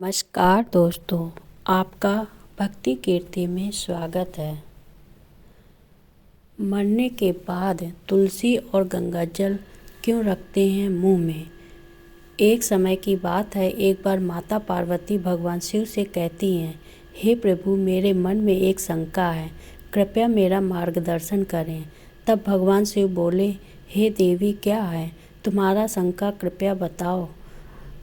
नमस्कार दोस्तों, आपका भक्ति कीर्ति में स्वागत है। मरने के बाद तुलसी और गंगा जल क्यों रखते हैं मुंह में? एक समय की बात है, एक बार माता पार्वती भगवान शिव से कहती हैं, हे प्रभु, मेरे मन में एक शंका है, कृपया मेरा मार्गदर्शन करें। तब भगवान शिव बोले, हे देवी, क्या है तुम्हारा शंका, कृपया बताओ।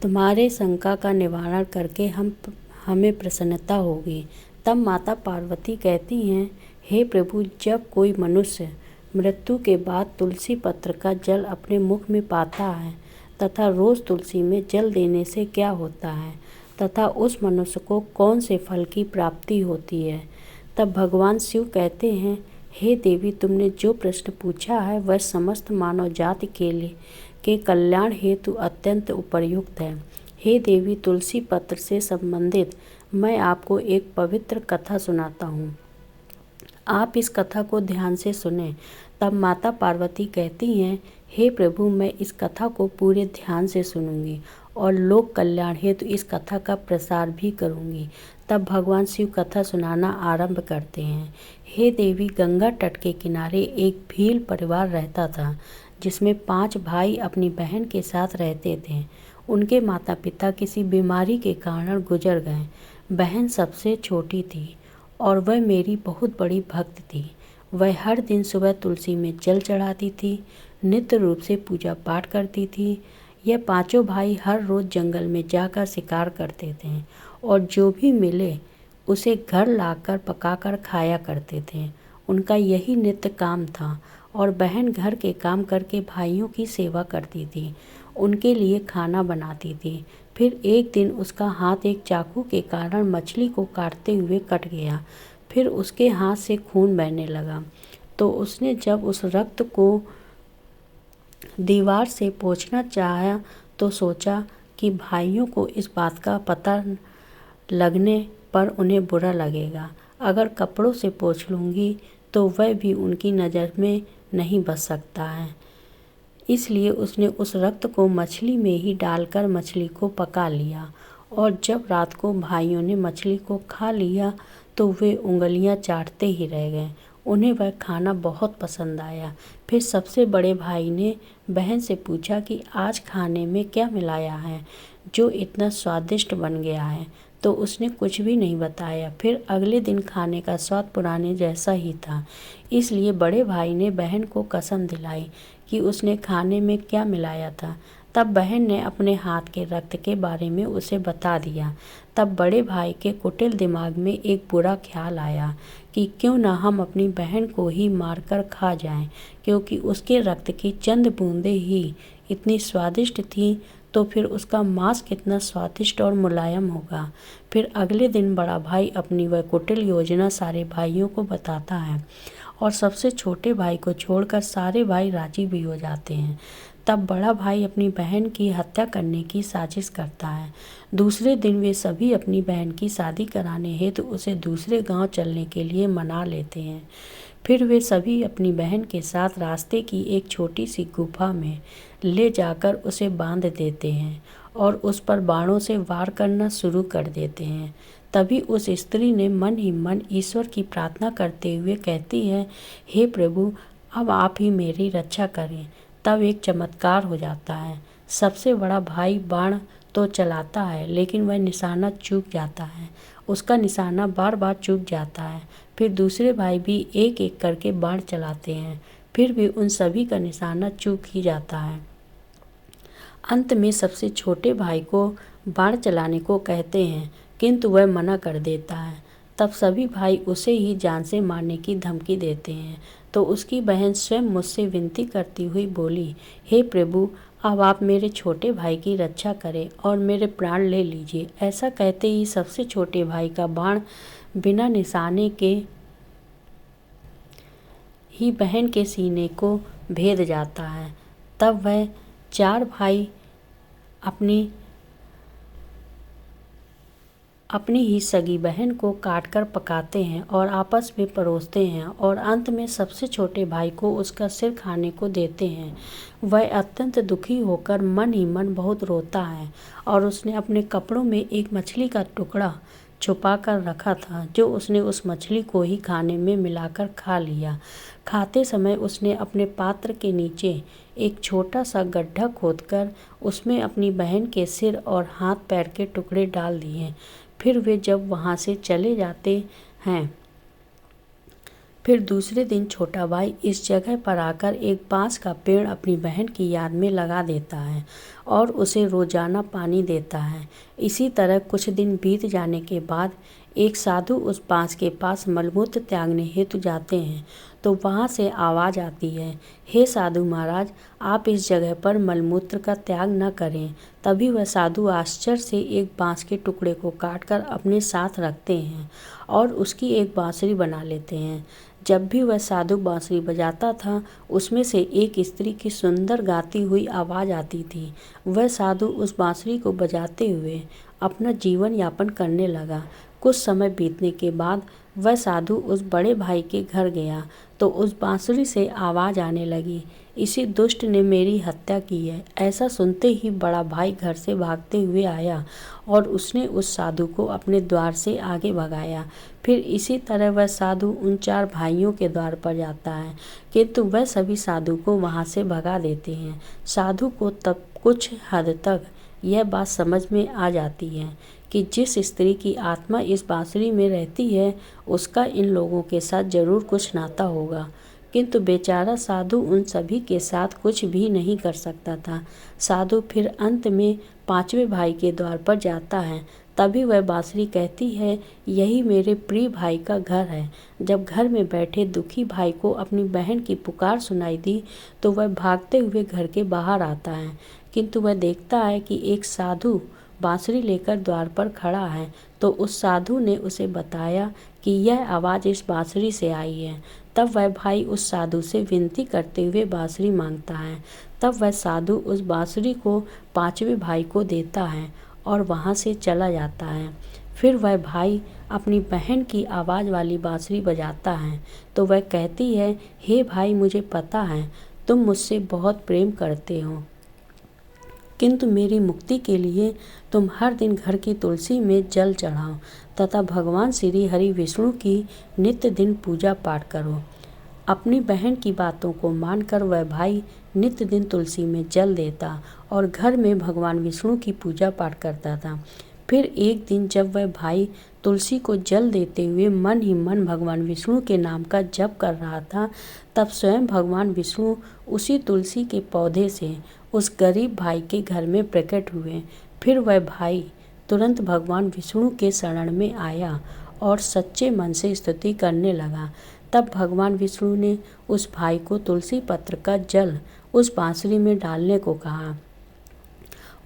तुम्हारे शंका का निवारण करके हमें प्रसन्नता होगी। तब माता पार्वती कहती हैं, हे प्रभु, जब कोई मनुष्य मृत्यु के बाद तुलसी पत्र का जल अपने मुख में पाता है तथा रोज़ तुलसी में जल देने से क्या होता है तथा उस मनुष्य को कौन से फल की प्राप्ति होती है। तब भगवान शिव कहते हैं, हे देवी, तुमने जो प्रश्न पूछा है वह समस्त मानव जाति के कल्याण हेतु अत्यंत उपयुक्त है। हे देवी, तुलसी पत्र से संबंधित मैं आपको एक पवित्र कथा सुनाता हूँ। आप इस कथा को ध्यान से सुनें। तब माता पार्वती कहती हैं, हे प्रभु, मैं इस कथा को पूरे ध्यान से सुनूंगी और लोक कल्याण हेतु इस कथा का प्रसार भी करूंगी। तब भगवान शिव कथा सुनाना आरंभ करते हैं। हे देवी, गंगा तट के किनारे एक भील परिवार रहता था, जिसमें 5 भाई अपनी बहन के साथ रहते थे। उनके माता पिता किसी बीमारी के कारण गुजर गए। बहन सबसे छोटी थी और वह मेरी बहुत बड़ी भक्त थी। वह हर दिन सुबह तुलसी में जल चढ़ाती थी, नित्य रूप से पूजा पाठ करती थी। यह 5 भाई हर रोज़ जंगल में जाकर शिकार करते थे और जो भी मिले उसे घर लाकर पकाकर खाया करते थे। उनका यही नित्य काम था और बहन घर के काम करके भाइयों की सेवा करती थी, उनके लिए खाना बनाती थी। फिर एक दिन उसका हाथ एक चाकू के कारण मछली को काटते हुए कट गया। फिर उसके हाथ से खून बहने लगा, तो उसने जब उस रक्त को दीवार से पोंछना चाहा तो सोचा कि भाइयों को इस बात का पता लगने पर उन्हें बुरा लगेगा। अगर कपड़ों से पोंछ लूँगी तो वह भी उनकी नज़र में नहीं बच सकता है। इसलिए उसने उस रक्त को मछली में ही डालकर मछली को पका लिया और जब रात को भाइयों ने मछली को खा लिया तो वे उंगलियां चाटते ही रह गए। उन्हें वह खाना बहुत पसंद आया। फिर सबसे बड़े भाई ने बहन से पूछा कि आज खाने में क्या मिलाया है जो इतना स्वादिष्ट बन गया है, तो उसने कुछ भी नहीं बताया। फिर अगले दिन खाने का स्वाद पुराने जैसा ही था। इसलिए बड़े भाई ने बहन को कसम दिलाई कि उसने खाने में क्या मिलाया था। तब बहन ने अपने हाथ के रक्त के बारे में उसे बता दिया। तब बड़े भाई के कुटिल दिमाग में एक बुरा ख्याल आया कि क्यों न हम अपनी बहन को ही मारकर खा जाएं, क्योंकि उसके रक्त की चंद बूंदें ही इतनी स्वादिष्ट थीं, तो फिर उसका मांस कितना स्वादिष्ट और मुलायम होगा। फिर अगले दिन बड़ा भाई अपनी वह कुटिल योजना सारे भाइयों को बताता है और सबसे छोटे भाई को छोड़कर सारे भाई राजी भी हो जाते हैं। तब बड़ा भाई अपनी बहन की हत्या करने की साजिश करता है। दूसरे दिन वे सभी अपनी बहन की शादी कराने हेतु उसे दूसरे गांव चलने के लिए मना लेते हैं। फिर वे सभी अपनी बहन के साथ रास्ते की एक छोटी सी गुफा में ले जाकर उसे बांध देते हैं और उस पर बाणों से वार करना शुरू कर देते हैं। तभी उस स्त्री ने मन ही मन ईश्वर की प्रार्थना करते हुए कहती है, हे प्रभु, अब आप ही मेरी रक्षा करें। तब एक चमत्कार हो जाता है। सबसे बड़ा भाई बाण तो चलाता है, लेकिन वह निशाना चूक जाता है। उसका निशाना बार बार चूक जाता है। फिर दूसरे भाई भी एक एक करके बाण चलाते हैं, फिर भी उन सभी का निशाना चूक ही जाता है। अंत में सबसे छोटे भाई को बाण चलाने को कहते हैं, किंतु वह मना कर देता है। तब सभी भाई उसे ही जान से मारने की धमकी देते हैं। तो उसकी बहन स्वयं मुझसे विनती करती हुई बोली, हे प्रभु, अब आप मेरे छोटे भाई की रक्षा करें और मेरे प्राण ले लीजिए। ऐसा कहते ही सबसे छोटे भाई का बाण बिना निशाने के ही बहन के सीने को भेद जाता है। तब वह 4 भाई अपनी अपनी ही सगी बहन को काटकर पकाते हैं और आपस में परोसते हैं और अंत में सबसे छोटे भाई को उसका सिर खाने को देते हैं। वह अत्यंत दुखी होकर मन ही मन बहुत रोता है और उसने अपने कपड़ों में एक मछली का टुकड़ा छुपा कर रखा था, जो उसने उस मछली को ही खाने में मिलाकर खा लिया। खाते समय उसने अपने पात्र के नीचे एक छोटा सा गड्ढा खोदकर उसमें अपनी बहन के सिर और हाथ पैर के टुकड़े डाल दिए। फिर वे जब वहाँ से चले जाते हैं, फिर दूसरे दिन छोटा भाई इस जगह पर आकर एक बांस का पेड़ अपनी बहन की याद में लगा देता है और उसे रोजाना पानी देता है। इसी तरह कुछ दिन बीत जाने के बाद एक साधु उस बांस के पास मलमूत्र त्यागने हेतु जाते हैं, तो वहाँ से आवाज़ आती है, हे साधु महाराज, आप इस जगह पर मलमूत्र का त्याग न करें। तभी वह साधु आश्चर्य से एक बांस के टुकड़े को काटकर अपने साथ रखते हैं और उसकी एक बांसुरी बना लेते हैं। जब भी वह साधु बांसुरी बजाता था, उसमें से एक स्त्री की सुंदर गाती हुई आवाज़ आती थी। वह साधु उस बांसुरी को बजाते हुए अपना जीवन यापन करने लगा। कुछ समय बीतने के बाद वह साधु उस बड़े भाई के घर गया तो उस बांसुरी से आवाज़ आने लगी, इसी दुष्ट ने मेरी हत्या की है। ऐसा सुनते ही बड़ा भाई घर से भागते हुए आया और उसने उस साधु को अपने द्वार से आगे भगाया। फिर इसी तरह वह साधु उन 4 भाइयों के द्वार पर जाता है, किंतु वह सभी साधु को वहाँ से भगा देते हैं। साधु को तब कुछ हद तक यह बात समझ में आ जाती है कि जिस स्त्री की आत्मा इस बांसुरी में रहती है, उसका इन लोगों के साथ जरूर कुछ नाता होगा, किंतु बेचारा साधु उन सभी के साथ कुछ भी नहीं कर सकता था। साधु फिर अंत में 5वें भाई के द्वार पर जाता है। तभी वह बांसुरी कहती है, यही मेरे प्रिय भाई का घर है। जब घर में बैठे दुखी भाई को अपनी बहन की पुकार सुनाई दी तो वह भागते हुए घर के बाहर आता है, किंतु वह देखता है कि एक साधु बांसुरी लेकर द्वार पर खड़ा है। तो उस साधु ने उसे बताया कि यह आवाज़ इस बांसुरी से आई है। तब वह भाई उस साधु से विनती करते हुए बांसुरी मांगता है। तब वह साधु उस बांसुरी को 5वें भाई को देता है और वहाँ से चला जाता है। फिर वह भाई अपनी बहन की आवाज़ वाली बांसुरी बजाता है तो वह कहती है, हे भाई, मुझे पता है तुम मुझसे बहुत प्रेम करते हो, किंतु मेरी मुक्ति के लिए तुम हर दिन घर की तुलसी में जल चढ़ाओ तथा भगवान श्री हरि विष्णु की नित्य दिन पूजा पाठ करो। अपनी बहन की बातों को मानकर वह भाई नित्य दिन तुलसी में जल देता और घर में भगवान विष्णु की पूजा पाठ करता था। फिर एक दिन जब वह भाई तुलसी को जल देते हुए मन ही मन भगवान विष्णु के नाम का जप कर रहा था, तब स्वयं भगवान विष्णु उसी तुलसी के पौधे से उस गरीब भाई के घर में प्रकट हुए। फिर वह भाई तुरंत भगवान विष्णु के शरण में आया और सच्चे मन से स्तुति करने लगा। तब भगवान विष्णु ने उस भाई को तुलसी पत्र का जल उस बांसुरी में डालने को कहा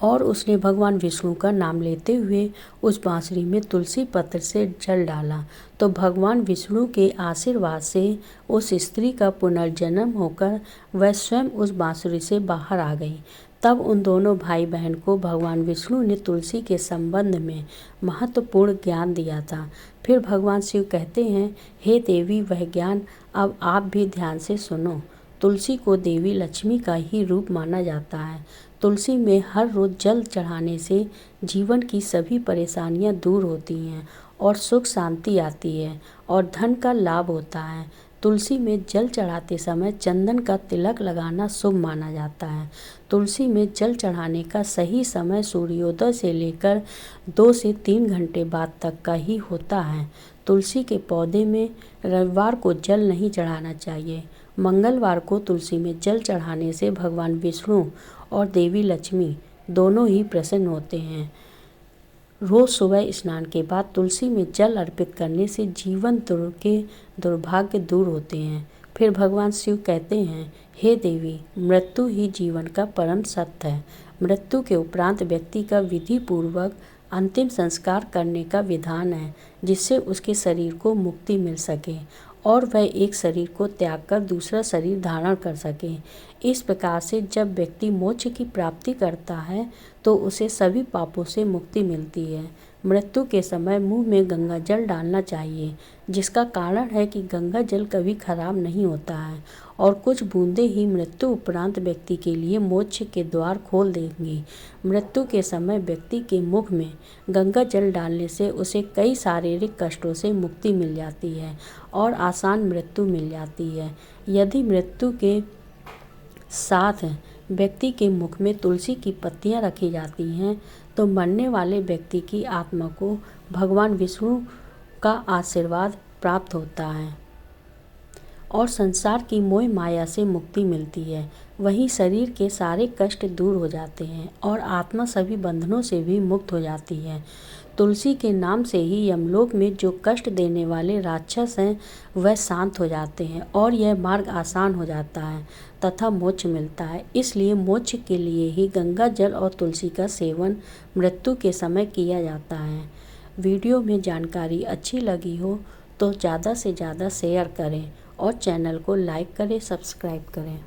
और उसने भगवान विष्णु का नाम लेते हुए उस बांसुरी में तुलसी पत्र से जल डाला। तो भगवान विष्णु के आशीर्वाद से उस स्त्री का पुनर्जन्म होकर वह स्वयं उस बांसुरी से बाहर आ गई। तब उन दोनों भाई बहन को भगवान विष्णु ने तुलसी के संबंध में महत्वपूर्ण ज्ञान दिया था। फिर भगवान शिव कहते हैं, हे देवी, वह ज्ञान अब आप भी ध्यान से सुनो। तुलसी को देवी लक्ष्मी का ही रूप माना जाता है। तुलसी में हर रोज जल चढ़ाने से जीवन की सभी परेशानियां दूर होती हैं और सुख शांति आती है और धन का लाभ होता है। तुलसी में जल चढ़ाते समय चंदन का तिलक लगाना शुभ माना जाता है। तुलसी में जल चढ़ाने का सही समय सूर्योदय से लेकर 2 से 3 घंटे बाद तक का ही होता है। तुलसी के पौधे में रविवार को जल नहीं चढ़ाना चाहिए। मंगलवार को तुलसी में जल चढ़ाने से भगवान विष्णु और देवी लक्ष्मी दोनों ही प्रसन्न होते हैं। रोज सुबह स्नान के बाद तुलसी में जल अर्पित करने से जीवन के दुर्भाग्य दूर होते हैं। फिर भगवान शिव कहते हैं, हे देवी, मृत्यु ही जीवन का परम सत्य है। मृत्यु के उपरांत व्यक्ति का विधि पूर्वक अंतिम संस्कार करने का विधान है, जिससे उसके शरीर को मुक्ति मिल सके और वह एक शरीर को त्याग कर दूसरा शरीर धारण कर सके। इस प्रकार से जब व्यक्ति मोक्ष की प्राप्ति करता है तो उसे सभी पापों से मुक्ति मिलती है। मृत्यु के समय मुंह में गंगा जल डालना चाहिए, जिसका कारण है कि गंगा जल कभी खराब नहीं होता है और कुछ बूंदें ही मृत्यु उपरांत व्यक्ति के लिए मोक्ष के द्वार खोल देंगी। मृत्यु के समय व्यक्ति के मुख में गंगा जल डालने से उसे कई शारीरिक कष्टों से मुक्ति मिल जाती है और आसान मृत्यु मिल जाती है। यदि मृत्यु के साथ व्यक्ति के मुख में तुलसी की पत्तियां रखी जाती हैं तो मरने वाले व्यक्ति की आत्मा को भगवान विष्णु का आशीर्वाद प्राप्त होता है और संसार की मोह माया से मुक्ति मिलती है। वहीं शरीर के सारे कष्ट दूर हो जाते हैं और आत्मा सभी बंधनों से भी मुक्त हो जाती है। तुलसी के नाम से ही यमलोक में जो कष्ट देने वाले राक्षस हैं वह शांत हो जाते हैं और यह मार्ग आसान हो जाता है तथा मोक्ष मिलता है। इसलिए मोक्ष के लिए ही गंगा जल और तुलसी का सेवन मृत्यु के समय किया जाता है। वीडियो में जानकारी अच्छी लगी हो तो ज़्यादा से ज़्यादा शेयर करें और चैनल को लाइक करें, सब्सक्राइब करें।